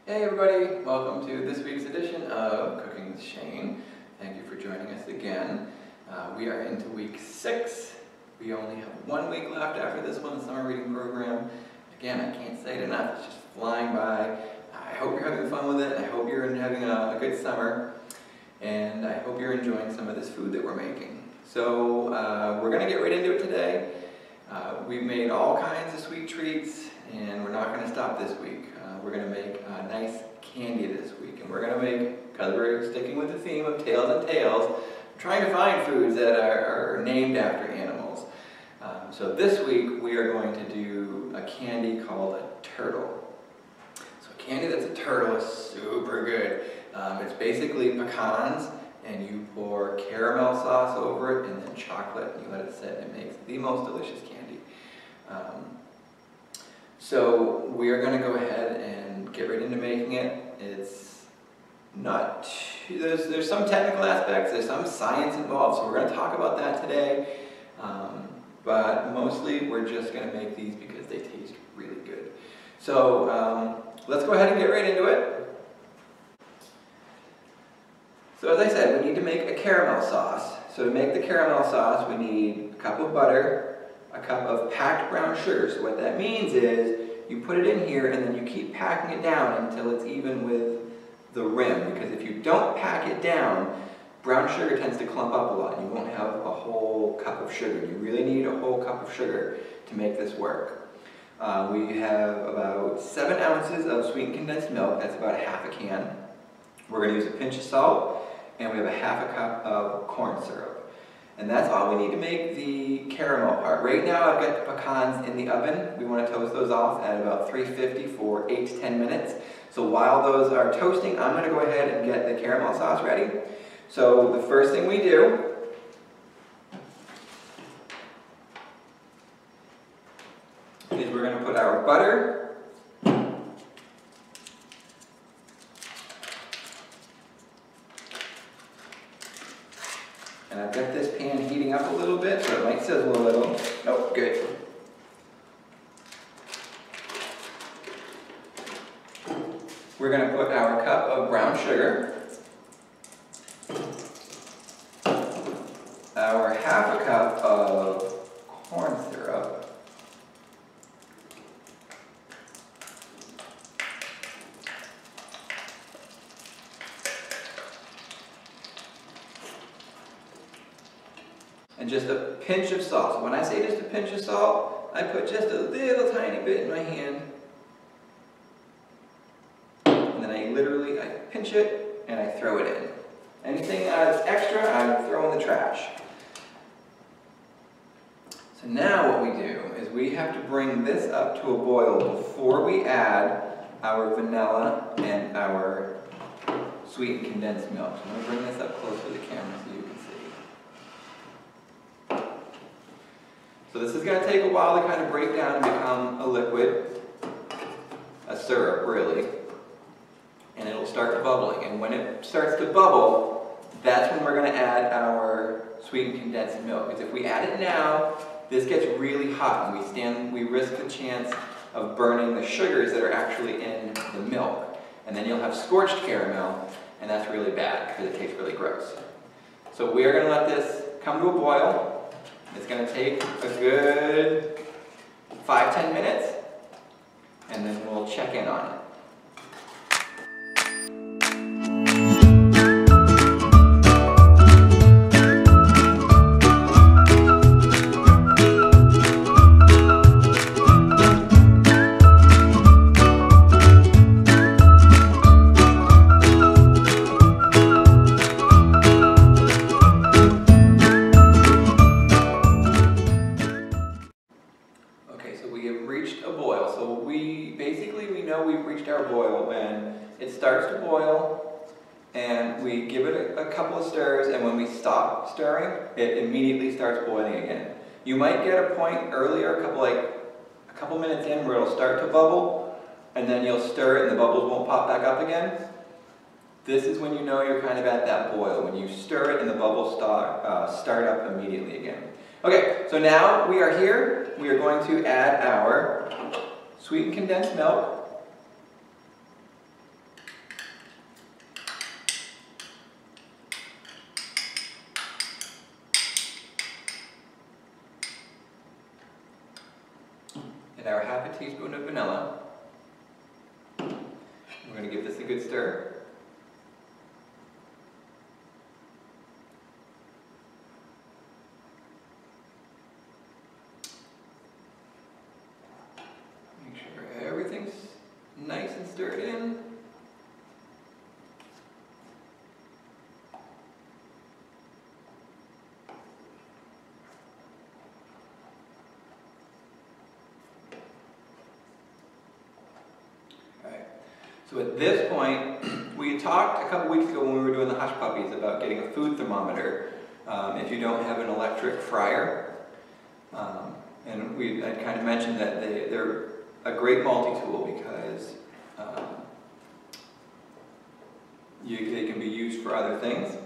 Hey everybody, welcome to this week's edition of Cooking with Shane. Thank you for joining us again. We are into week 6. We only have 1 week left after this one, the summer reading program. Again, I can't say it enough, it's just flying by. I hope you're having fun with it. I hope you're having a good summer. And I hope you're enjoying some of this food that we're making. So we're going to get right into it today. We've made all kinds of sweet treats, and we're not going to stop this week. We're going to make a nice candy this week, and we're going to make, because we're sticking with the theme of tails and tales, we're trying to find foods that are named after animals. So this week we are going to do a candy called a turtle. So a candy that's a turtle is super good. It's basically pecans, and you pour caramel sauce over it and then chocolate, and you let it sit, and it makes the most delicious candy. So we are going to go ahead and get right into making it. It's not, there's some technical aspects, there's some science involved, so we're going to talk about that today. But mostly we're just going to make these because they taste really good. So let's go ahead and get right into it. So as I said, we need to make a caramel sauce. So to make the caramel sauce, we need a cup of butter, a cup of packed brown sugar. So what that means is you put it in here and then you keep packing it down until it's even with the rim. Because if you don't pack it down, brown sugar tends to clump up a lot and you won't have a whole cup of sugar. You really need a whole cup of sugar to make this work. We have about 7 ounces of sweetened condensed milk. That's about half a can. We're going to use a pinch of salt, and we have a half a cup of corn syrup. And that's all we need to make the caramel part. Right now I've got the pecans in the oven. We want to toast those off at about 350 for 8 to 10 minutes. So while those are toasting, I'm going to go ahead and get the caramel sauce ready. So the first thing we do is we're going to put our butter, and I've got this pan heating up a little bit, so it might sizzle a little. Oh, good. We're going to put our cup of brown sugar, our half a cup of corn syrup, and just a pinch of salt. So when I say just a pinch of salt, I put just a little tiny bit in my hand. And then I pinch it and I throw it in. Anything that's extra, I throw in the trash. So now what we do is we have to bring this up to a boil before we add our vanilla and our sweetened condensed milk. So I'm going to bring this up close to the camera so you can see. So this is going to take a while to kind of break down and become a liquid, a syrup really, and it'll start bubbling. And when it starts to bubble, that's when we're going to add our sweetened condensed milk. Because if we add it now, this gets really hot and we risk the chance of burning the sugars that are actually in the milk. And then you'll have scorched caramel, and that's really bad because it tastes really gross. So we are going to let this come to a boil. It's going to take a good 5-10 minutes, and then we'll check in on it. We've reached our boil when it starts to boil and we give it a couple of stirs, and when we stop stirring, it immediately starts boiling again. You might get a point earlier, a couple minutes in, where it'll start to bubble, and then you'll stir it and the bubbles won't pop back up again. This is when you know you're kind of at that boil, when you stir it and the bubbles start up immediately again. Okay, so now we are here. We are going to add our sweetened condensed milk. and our half a teaspoon of vanilla. We're going to give this a good stir. Make sure everything's nice and stirred in. So at this point, we had talked a couple weeks ago when we were doing the hush puppies about getting a food thermometer if you don't have an electric fryer. And I'd kind of mentioned that they're a great multi-tool because they can be used for other things.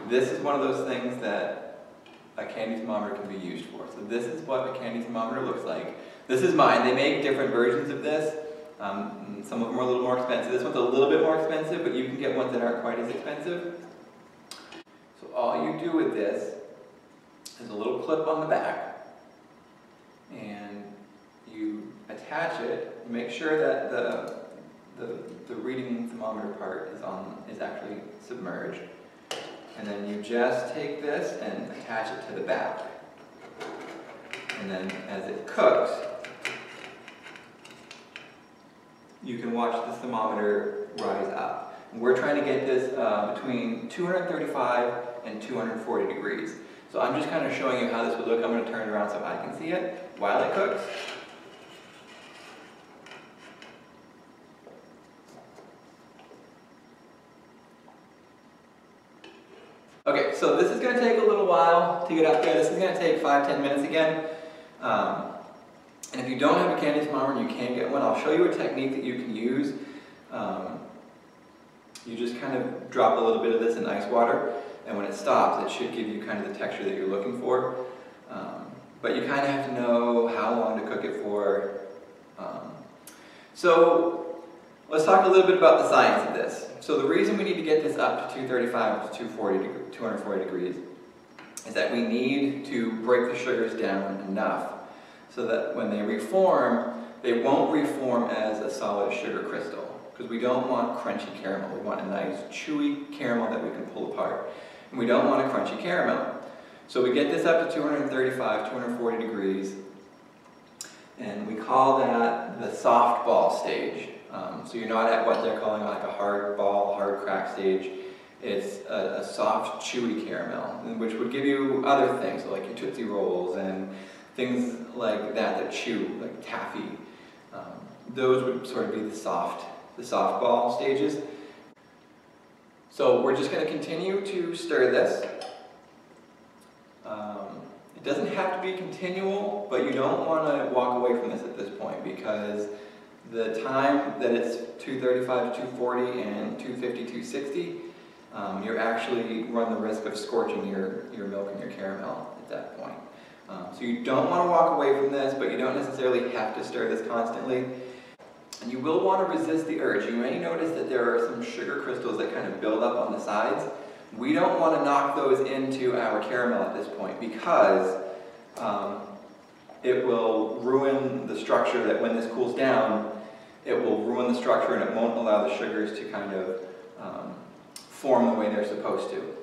This is one of those things that a candy thermometer can be used for. So this is what a candy thermometer looks like. This is mine. They make different versions of this. Some of them are a little more expensive. This one's a little bit more expensive, but you can get ones that aren't quite as expensive. So all you do with this is a little clip on the back, and you attach it. You make sure that the reading thermometer part is actually submerged, and then you just take this and attach it to the back. And then as it cooks, you can watch the thermometer rise up. And we're trying to get this between 235 and 240 degrees. So I'm just kind of showing you how this would look. I'm going to turn it around so I can see it while it cooks. Okay, so this is going to take a little while to get up there. This is going to take 5-10 minutes again. And if you don't have a candy thermometer and you can't get one, I'll show you a technique that you can use. You just kind of drop a little bit of this in ice water, and when it stops, it should give you kind of the texture that you're looking for. But you kind of have to know how long to cook it for. So let's talk a little bit about the science of this. So the reason we need to get this up to 235 to 240 degrees is that we need to break the sugars down enough so that when they reform, they won't reform as a solid sugar crystal, because we don't want crunchy caramel. We want a nice chewy caramel that we can pull apart. And we don't want a crunchy caramel. So we get this up to 235, 240 degrees, and we call that the soft ball stage. So you're not at what they're calling like a hard ball, hard crack stage. It's a soft, chewy caramel, which would give you other things, so like your Tootsie Rolls and things like that chew, like taffy. Those would sort of be the soft ball stages. So we're just going to continue to stir this. It doesn't have to be continual, but you don't want to walk away from this at this point, because the time that it's 235 to 240 and 250, 260, you're actually run the risk of scorching your milk and your caramel at that point. So you don't want to walk away from this, but you don't necessarily have to stir this constantly. And you will want to resist the urge. You may notice that there are some sugar crystals that kind of build up on the sides. We don't want to knock those into our caramel at this point, because it will ruin the structure. That when this cools down, it will ruin the structure and it won't allow the sugars to kind of form the way they're supposed to.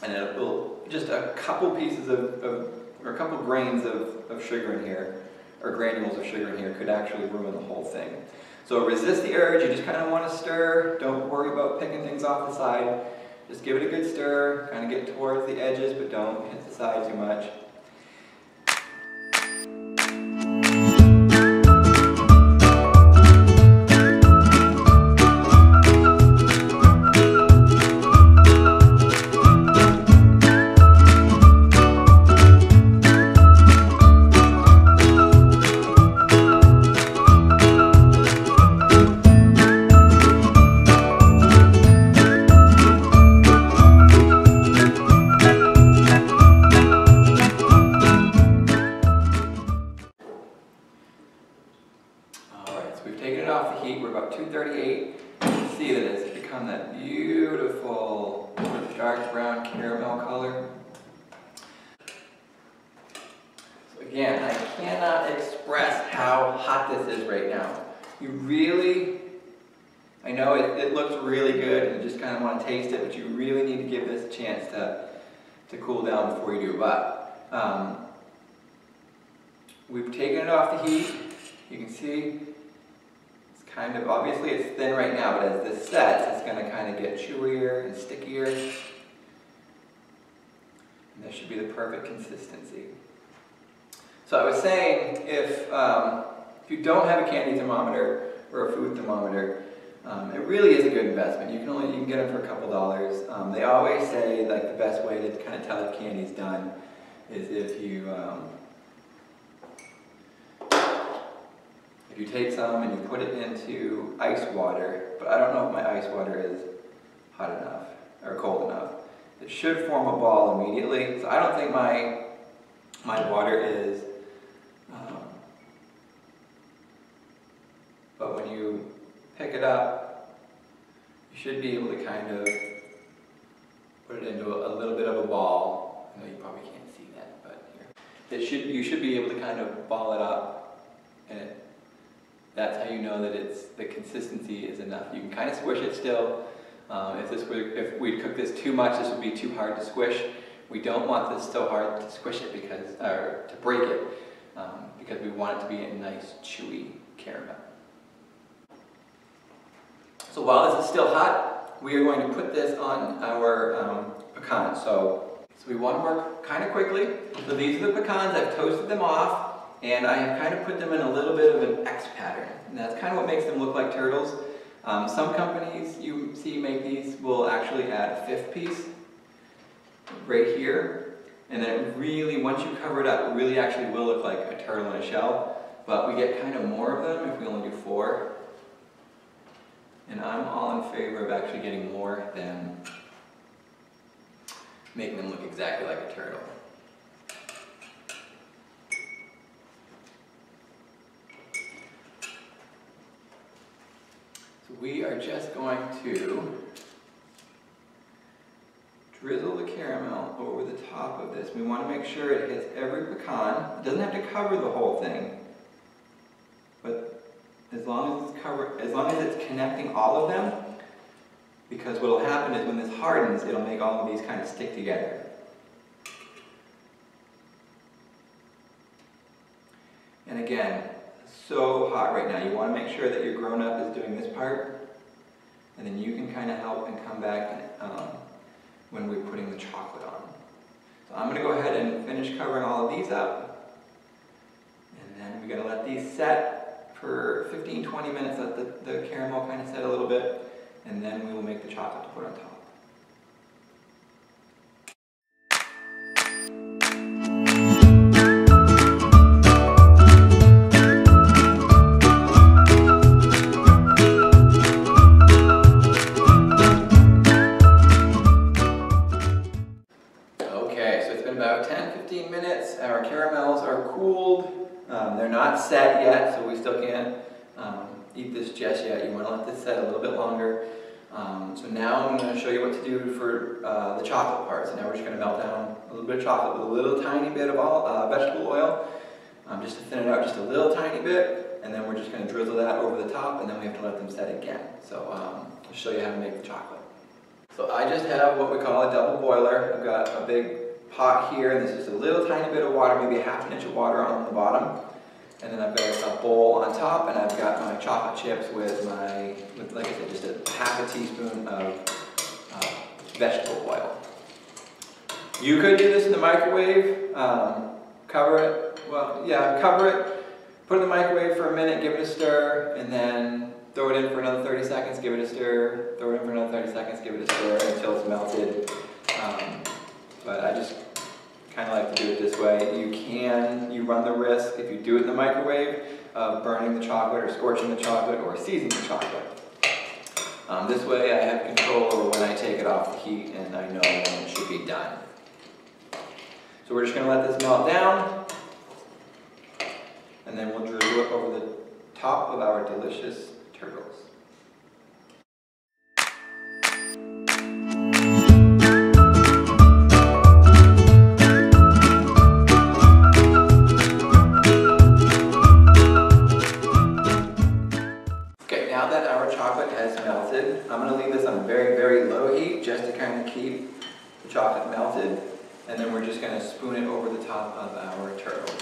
And it will, just a couple pieces or a couple grains of sugar in here, or granules of sugar in here, could actually ruin the whole thing. So resist the urge. You just kind of want to stir. Don't worry about picking things off the side. Just give it a good stir, kind of get towards the edges, but don't hit the side too much. We've taken it off the heat. We're about 238. You can see that it's become that beautiful dark brown caramel color. So again, I cannot express how hot this is right now. You really, I know it looks really good and you just kind of want to taste it, but you really need to give this a chance to cool down before you do. But we've taken it off the heat. You can see it's kind of, obviously it's thin right now, but as this sets, it's going to kind of get chewier and stickier. And this should be the perfect consistency. So I was saying, if you don't have a candy thermometer or a food thermometer, it really is a good investment. You can get them for a couple dollars. They always say like the best way to kind of tell if candy's done is if you take some and you put it into ice water, but I don't know if my ice water is hot enough or cold enough. It should form a ball immediately. So I don't think my water is, but when you pick it up, you should be able to kind of put it into a little bit of a ball. I know you probably can't see that, but here. You should be able to kind of ball it up, and that's how you know that the consistency is enough. You can kind of squish it still. If we cook this too much, this would be too hard to squish. We don't want this so hard to squish it to break it, because we want it to be a nice chewy caramel. So while this is still hot, we are going to put this on our pecans. So we want to work kind of quickly. So these are the pecans. I've toasted them off, and I have kind of put them in a little bit of an X pattern. And that's kind of what makes them look like turtles. Some companies you see make these will actually add a fifth piece right here. And then it really, once you cover it up, it really actually will look like a turtle in a shell. But we get kind of more of them if we only do 4. And I'm all in favor of actually getting more than making them look exactly like a turtle. So we are just going to drizzle the caramel over the top of this. We want to make sure it hits every pecan. It doesn't have to cover the whole thing, but as long as it's connecting all of them, because what will happen is when this hardens, it'll make all of these kind of stick together. And again, so hot right now. You want to make sure that your grown-up is doing this part, and then you can kind of help and come back when we're putting the chocolate on. So I'm going to go ahead and finish covering all of these up, and then we're going to let these set for 15-20 minutes, let the caramel kind of set a little bit, and then we will make the chocolate to put on top. Okay, so it's been about 10-15 minutes. Our caramels are cooled. They're not set yet, so we still can't eat this just yet. You want to let this set a little bit longer. So now I'm going to show you what to do for the chocolate part. So now we're just going to melt down a little bit of chocolate with a little tiny bit of vegetable oil, just to thin it out just a little tiny bit, and then we're just going to drizzle that over the top, and then we have to let them set again. So I'll show you how to make the chocolate. So I just have what we call a double boiler. I've got a big pot here, and this is a little tiny bit of water, maybe a ½ inch of water on the bottom. And then I've got a bowl on top, and I've got my chocolate chips with like I said, just a ½ teaspoon of vegetable oil. You could do this in the microwave, cover it, put it in the microwave for a minute, give it a stir, and then throw it in for another 30 seconds, give it a stir, throw it in for another 30 seconds, give it a stir until it's melted. But I just kind of like to do it this way. You run the risk, if you do it in the microwave, of burning the chocolate or scorching the chocolate or seizing the chocolate. This way I have control over when I take it off the heat, and I know when it should be done. So we're just going to let this melt down, and then we'll drizzle it over the top of our delicious turtles. chocolate melted, and then we're just going to spoon it over the top of our turtle.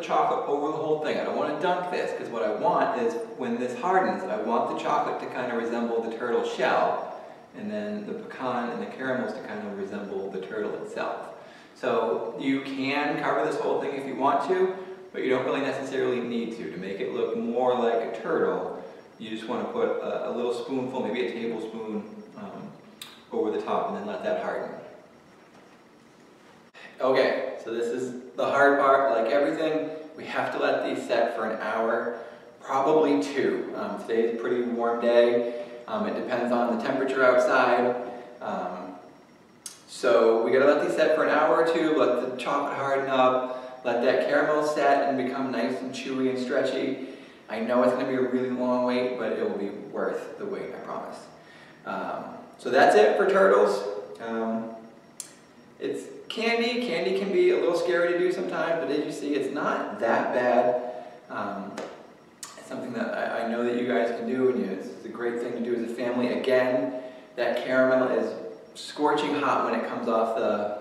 Chocolate over the whole thing. I don't want to dunk this, because what I want is, when this hardens, I want the chocolate to kind of resemble the turtle shell, and then the pecan and the caramels to kind of resemble the turtle itself. So you can cover this whole thing if you want to, but you don't really necessarily need to. To make it look more like a turtle, you just want to put a little spoonful, maybe a tablespoon, over the top, and then let that harden. Okay, so this is the hard part. Like everything, we have to let these set for an hour, probably 2. Today is a pretty warm day. It depends on the temperature outside. So we gotta let these set for an hour or 2, let the chocolate harden up, let that caramel set and become nice and chewy and stretchy. I know it's gonna be a really long wait, but it will be worth the wait, I promise. So that's it for turtles. It's candy. Candy can be a little scary to do sometimes, but as you see, it's not that bad. It's something that I know that you guys can do, and it's a great thing to do as a family. Again, that caramel is scorching hot when it comes off the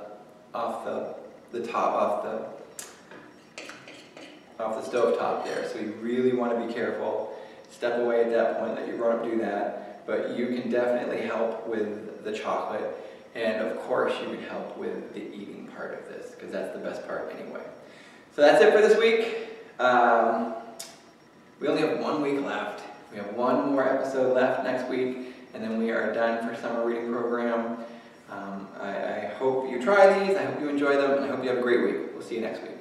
stove top there. So you really want to be careful. Step away at that point, let your grown-up do that. But you can definitely help with the chocolate. And of course, you would help with the eating part of this, because that's the best part anyway. So that's it for this week. We only have 1 week left. We have 1 more episode left next week, and then we are done for summer reading program. I hope you try these, I hope you enjoy them, and I hope you have a great week. We'll see you next week.